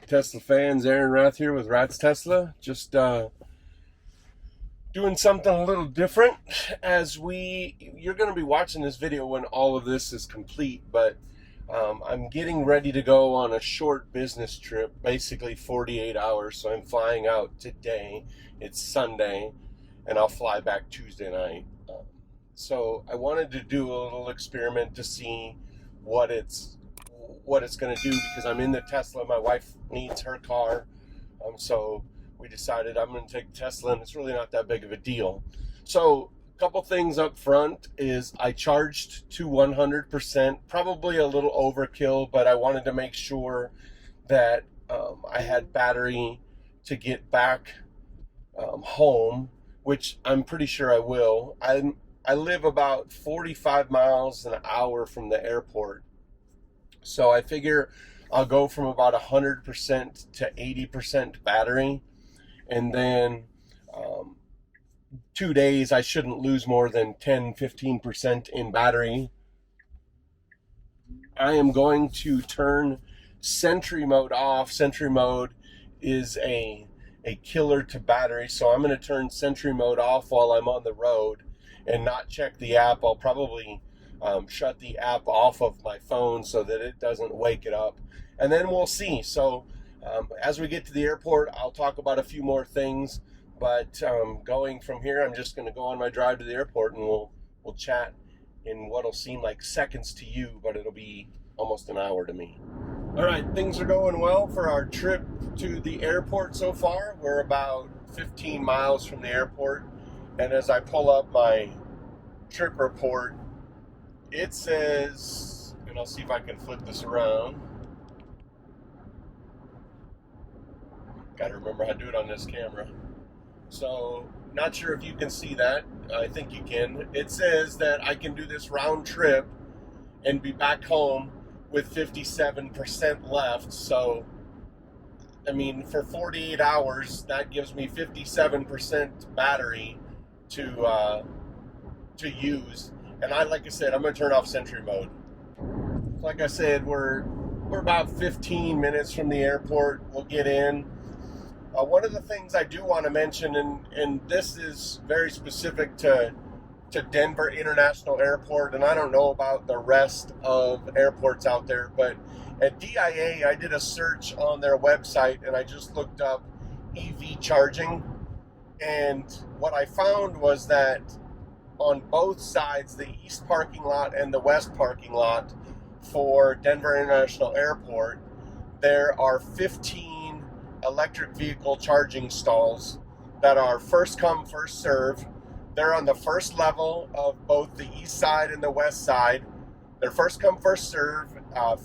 Tesla fans, Aaron Rath here with Rat's Tesla. Just doing something a little different as you're going to be watching this video when all of this is complete, but I'm getting ready to go on a short business trip, basically 48 hours. So I'm flying out today. It's Sunday, and I'll fly back Tuesday night. So I wanted to do a little experiment to see what it's going to do, because I'm in the Tesla. My wife needs her car, so we decided I'm going to take Tesla, and it's really not that big of a deal. So a couple things up front is I charged to 100%, probably a little overkill, but I wanted to make sure that I had battery to get back home, which I'm pretty sure I will. I live about 45 miles an hour from the airport, so I figure I'll go from about 100% to 80% battery, and then 2 days I shouldn't lose more than 10-15% in battery. I am going to turn Sentry Mode off. Sentry Mode is a killer to battery, so I'm going to turn Sentry Mode off while I'm on the road and not check the app. I'll probably shut the app off of my phone so that it doesn't wake it up, and then we'll see. So as we get to the airport, I'll talk about a few more things, but going from here, I'm just going to go on my drive to the airport, and we'll chat in what'll seem like seconds to you, but it'll be almost an hour to me. All right, things are going well for our trip to the airport so far. We're about 15 miles from the airport, and as I pull up my trip report, it says, and I'll see if I can flip this around. Got to remember how to do it on this camera. So, not sure if you can see that. I think you can. It says that I can do this round trip and be back home with 57% left. So, I mean, for 48 hours, that gives me 57% battery to use. And like I said, I'm going to turn off Sentry Mode. Like I said, we're about 15 minutes from the airport. We'll get in. One of the things I do want to mention, and this is very specific to Denver International Airport, and I don't know about the rest of airports out there, but at DIA, I did a search on their website, and I just looked up EV charging, and what I found was that on both sides, the east parking lot and the west parking lot for Denver International Airport, there are 15 electric vehicle charging stalls that are first come, first serve. They're on the first level of both the east side and the west side. They're first come, first serve,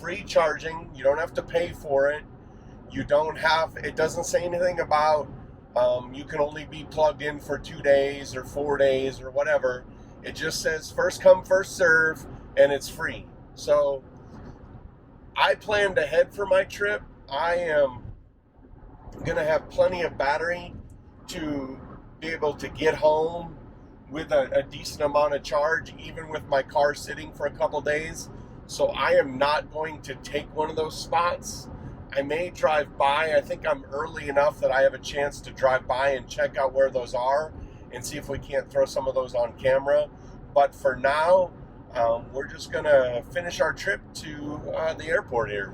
free charging. You don't have to pay for it. It doesn't say anything about you can only be plugged in for 2 days or 4 days or whatever. It just says first come, first serve, and it's free. So I planned ahead for my trip. I am going to have plenty of battery to be able to get home with a decent amount of charge, even with my car sitting for a couple days. So I am not going to take one of those spots. I may drive by. I think I'm early enough that I have a chance to drive by and check out where those are and see if we can't throw some of those on camera. But for now, we're just going to finish our trip to the airport here.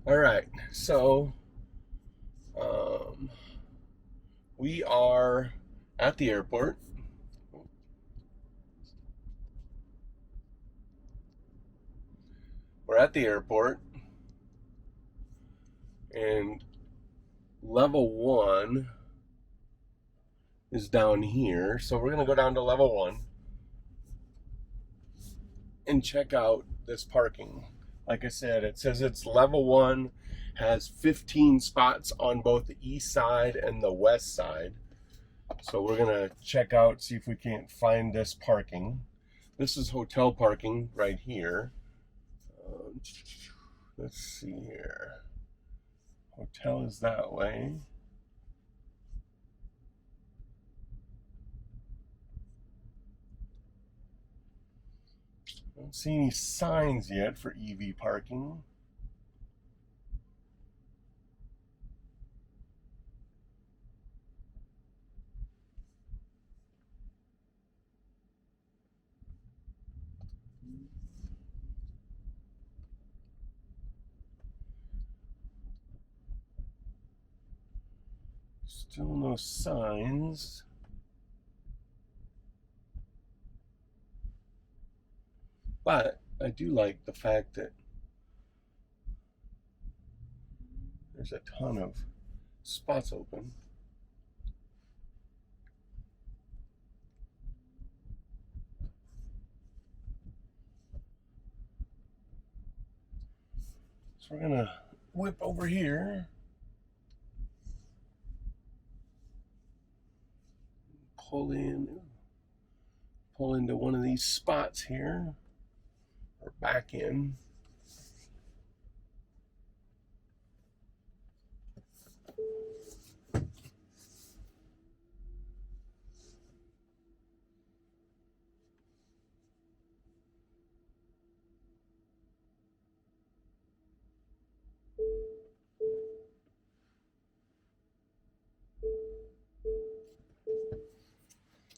All right, so we are at the airport. We're at the airport, and level 1 is down here. So we're going to go down to level 1 and check out this parking. Like I said, it says it's level 1, has 15 spots on both the east side and the west side. So we're going to check out, see if we can't find this parking. This is hotel parking right here. Let's see here. Hotel is that way. Don't see any signs yet for EV parking. Still no signs. But I do like the fact that there's a ton of spots open. So we're gonna whip over here. Pull into one of these spots here, or back in.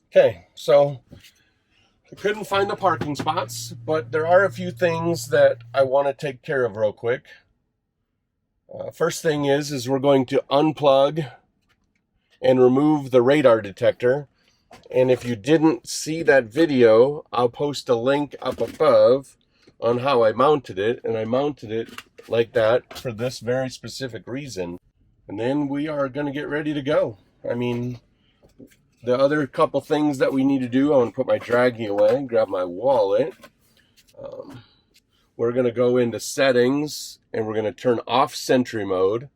Okay, so I couldn't find the parking spots, but there are a few things that I want to take care of real quick. First thing is we're going to unplug and remove the radar detector. And if you didn't see that video, I'll post a link up above on how I mounted it. And I mounted it like that for this very specific reason. And then we are going to get ready to go. I mean, the other couple things that we need to do, I want to put my draggie away, grab my wallet. We're going to go into settings and we're going to turn off Sentry Mode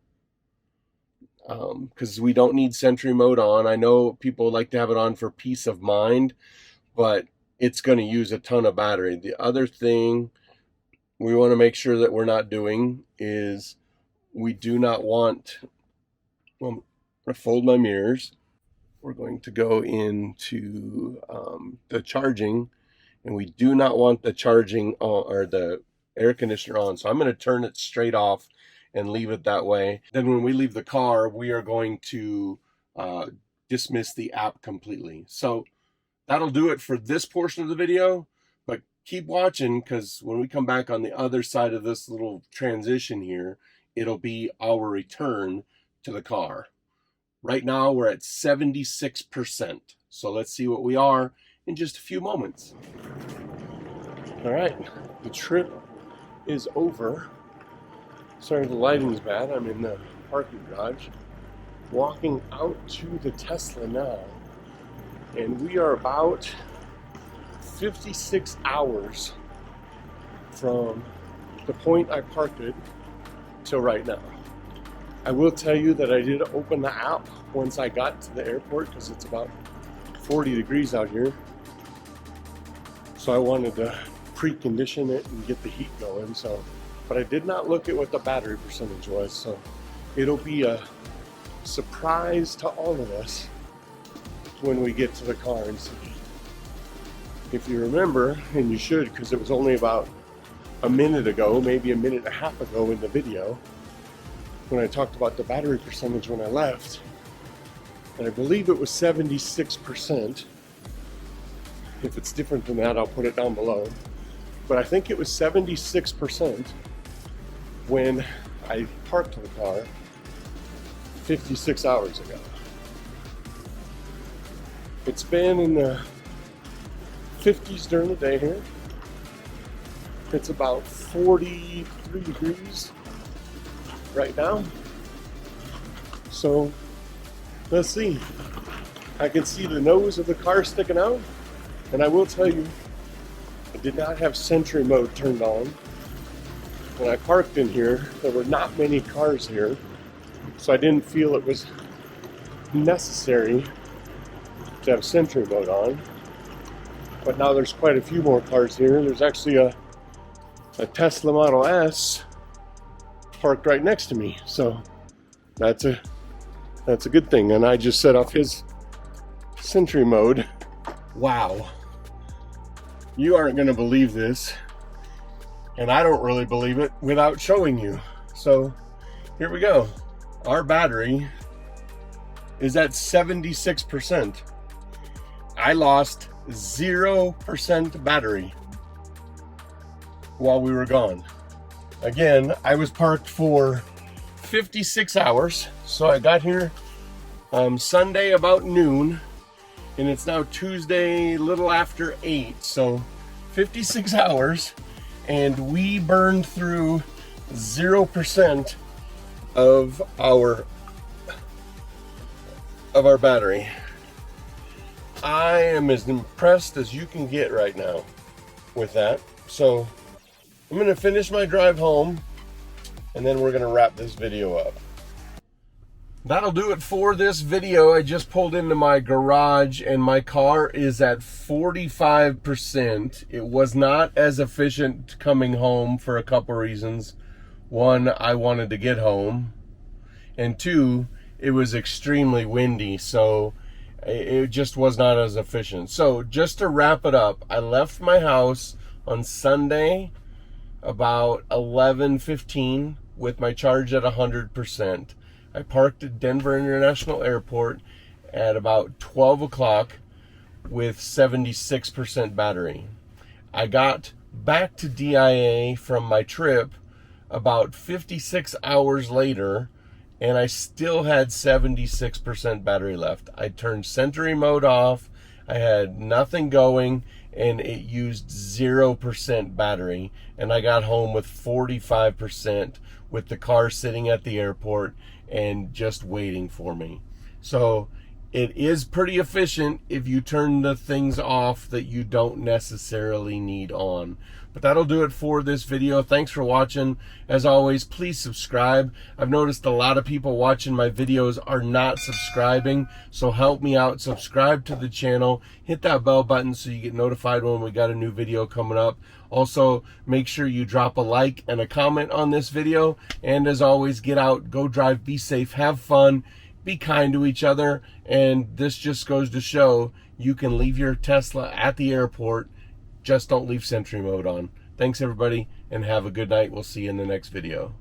because we don't need Sentry Mode on. I know people like to have it on for peace of mind, but it's going to use a ton of battery. The other thing we want to make sure that we're not doing is we do not want, well, I'm going to fold my mirrors. We're going to go into the charging, and we do not want the charging on, or the air conditioner on. So I'm going to turn it straight off and leave it that way. Then when we leave the car, we are going to dismiss the app completely. So that'll do it for this portion of the video, but keep watching because when we come back on the other side of this little transition here, it'll be our return to the car. Right now we're at 76%. So let's see what we are in just a few moments. All right, the trip is over. Sorry, the lighting's bad. I'm in the parking garage. Walking out to the Tesla now. And we are about 56 hours from the point I parked it till right now. I will tell you that I did open the app once I got to the airport because it's about 40 degrees out here. So I wanted to precondition it and get the heat going. But I did not look at what the battery percentage was. So it'll be a surprise to all of us when we get to the car and see. If you remember, and you should because it was only about a minute ago, maybe a minute and a half ago in the video, when I talked about the battery percentage when I left, and I believe it was 76%. If it's different than that, I'll put it down below. But I think it was 76% when I parked the car 56 hours ago. It's been in the 50s during the day here. It's about 43 degrees right now. So let's see. I can see the nose of the car sticking out, and I will tell you, I did not have Sentry Mode turned on. When I parked in here, there were not many cars here, so I didn't feel it was necessary to have Sentry Mode on. But now there's quite a few more cars here. There's actually a Tesla Model S parked right next to me, so that's a good thing. And I just set off his Sentry Mode. Wow, You aren't going to believe this, and I don't really believe it without showing you. So here we go. Our battery is at 76%. I lost 0% battery while we were gone. Again, I was parked for 56 hours. So I got here Sunday about noon, and it's now Tuesday little after 8. So 56 hours, and we burned through 0% of our battery. I am as impressed as you can get right now with that. So I'm going to finish my drive home, and then we're going to wrap this video up. That'll do it for this video. I just pulled into my garage and my car is at 45%. It was not as efficient coming home for a couple reasons. One, I wanted to get home. And two, it was extremely windy, so it just was not as efficient. So just to wrap it up, I left my house on Sunday about 11:15 with my charge at 100%. I parked at Denver International Airport at about 12 o'clock with 76% battery. I got back to DIA from my trip about 56 hours later, and I still had 76% battery left. I turned Sentry mode off, I had nothing going, and it used 0% battery, and I got home with 45% with the car sitting at the airport and just waiting for me. So it is pretty efficient if you turn the things off that you don't necessarily need on. But that'll do it for this video. Thanks for watching. As always, please subscribe. I've noticed a lot of people watching my videos are not subscribing, so help me out. Subscribe to the channel. Hit that bell button so you get notified when we got a new video coming up. Also, make sure you drop a like and a comment on this video. And as always, get out, go drive, be safe, have fun, be kind to each other. And this just goes to show you can leave your Tesla at the airport. Just don't leave Sentry mode on. Thanks everybody, and have a good night. We'll see you in the next video.